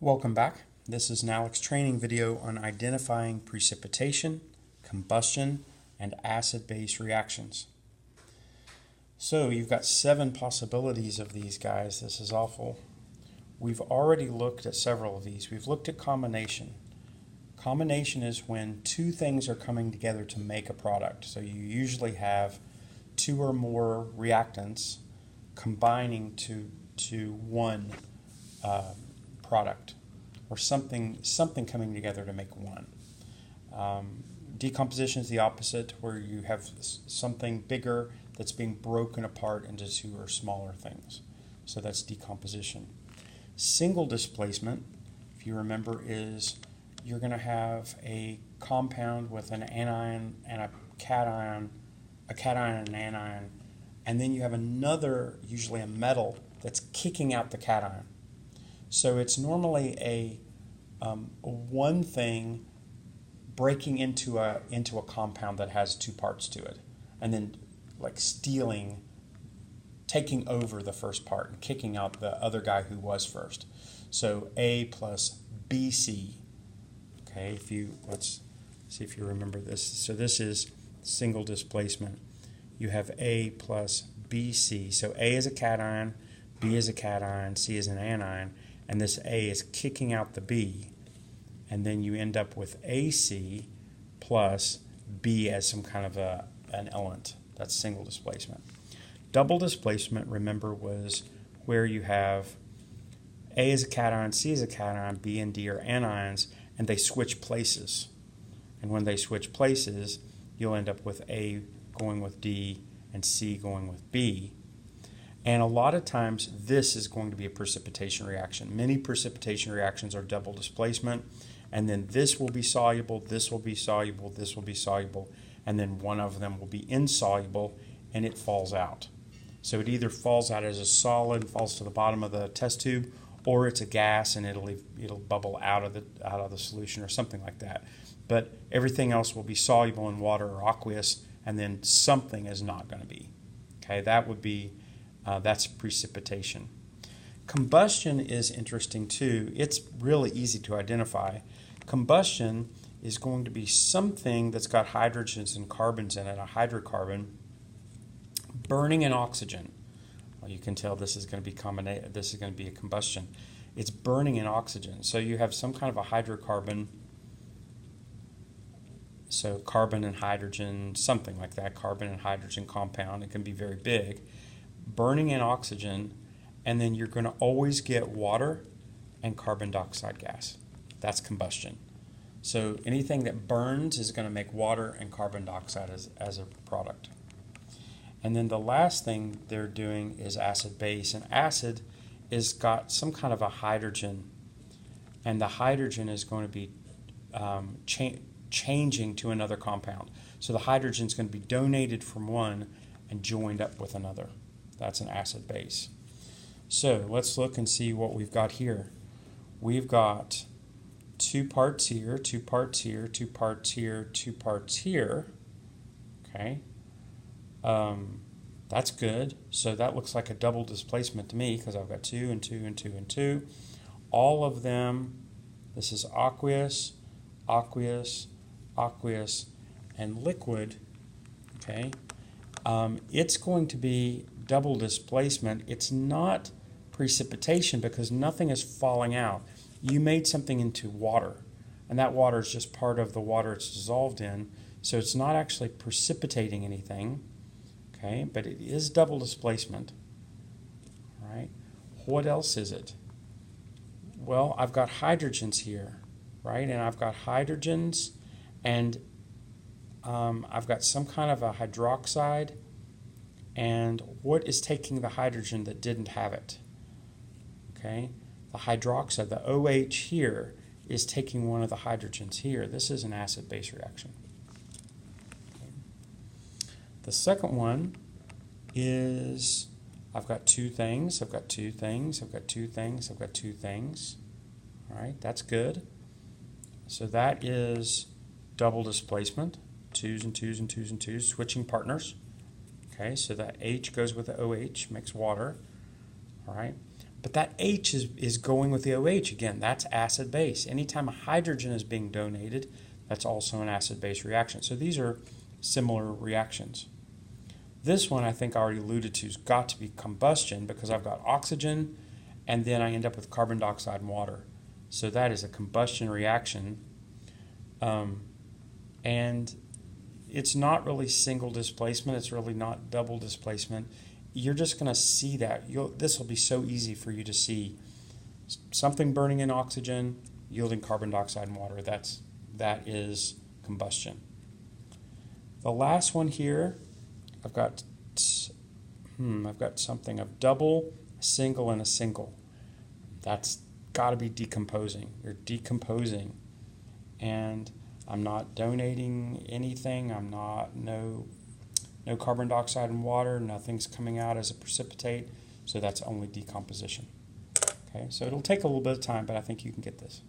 Welcome back. This is an Aleks training video on identifying precipitation, combustion, and acid-base reactions. So you've got 7 possibilities of these guys. This is awful. We've already looked at several of these. We've looked at combination. Combination is when 2 things are coming together to make a product. So you usually have 2 or more reactants combining to one product, or something coming together to make one. Decomposition is the opposite, where you have something bigger that's being broken apart into 2 or smaller things. So that's decomposition. Single displacement, if you remember, is you're going to have a compound with an anion and a cation and an anion, and then you have another, usually a metal, that's kicking out the cation. So it's normally a one thing breaking into a compound that has 2 parts to it, and then like taking over the first part and kicking out the other guy who was first. So A plus BC. Okay, let's see if you remember this. So this is single displacement. You have A plus BC. So A is a cation, B is a cation, C is an anion, and this A is kicking out the B, and then you end up with AC plus B as some kind of an element. That's single displacement. Double displacement, remember, was where you have A is a cation, C is a cation, B and D are anions, and they switch places. And when they switch places, you'll end up with A going with D and C going with B. And a lot of times this is going to be a precipitation reaction. Many precipitation reactions are double displacement, and then this will be soluble, this will be soluble, this will be soluble, and then one of them will be insoluble and it falls out. So it either falls out as a solid, falls to the bottom of the test tube, or it's a gas and it'll bubble out of the solution or something like that. But everything else will be soluble in water or aqueous, and then something is not going to be. Okay, that would be that's precipitation. Combustion is interesting too. It's really easy to identify. Combustion is going to be something that's got hydrogens and carbons in it, a hydrocarbon, burning an oxygen. Well, you can tell this is going to be a combustion. It's burning an oxygen. So you have some kind of a hydrocarbon, so carbon and hydrogen, something like that, carbon and hydrogen compound. It can be very big. Burning in oxygen, and then you're going to always get water and carbon dioxide gas. That's combustion. So anything that burns is going to make water and carbon dioxide as a product. And then the last thing they're doing is acid-base. And acid is got some kind of a hydrogen, and the hydrogen is going to be changing to another compound. So the hydrogen is going to be donated from one and joined up with another. That's an acid base. So let's look and see what we've got here. We've got 2 parts here, 2 parts here, 2 parts here, 2 parts here. Okay. That's good. So that looks like a double displacement to me, because I've got 2 and 2 and 2 and 2. All of them, this is aqueous, aqueous, aqueous, and liquid. Okay. It's going to be double displacement. It's not precipitation because nothing is falling out. You made something into water, and that water is just part of the water it's dissolved in, so it's not actually precipitating anything. Okay, but it is double displacement. All right. What else is it? Well, I've got hydrogens here, right? And I've got hydrogens, and I've got some kind of a hydroxide. And what is taking the hydrogen that didn't have it? Okay, the hydroxide, the OH here, is taking one of the hydrogens here. This is an acid-base reaction. Okay. The second one is I've got 2 things, I've got 2 things, I've got 2 things, I've got 2 things. All right, that's good. So that is double displacement, 2s and 2s and 2s and 2s, switching partners. Okay, so that H goes with the OH, makes water. All right, But that H is going with the OH again. That's acid-base. Anytime a hydrogen is being donated, that's also an acid-base reaction. So these are similar reactions. This one I think I already alluded to has got to be combustion because I've got oxygen and then I end up with carbon dioxide and water. So that is a combustion reaction. And it's not really single displacement. It's really not double displacement. You're just going to see that. This will be so easy for you to see something burning in oxygen, yielding carbon dioxide and water. That is combustion. The last one here, I've got something of double, single, and a single. That's got to be decomposing. You're decomposing, and I'm not donating anything. I'm not no carbon dioxide and water. Nothing's coming out as a precipitate. So that's only decomposition. Okay, so it'll take a little bit of time, but I think you can get this.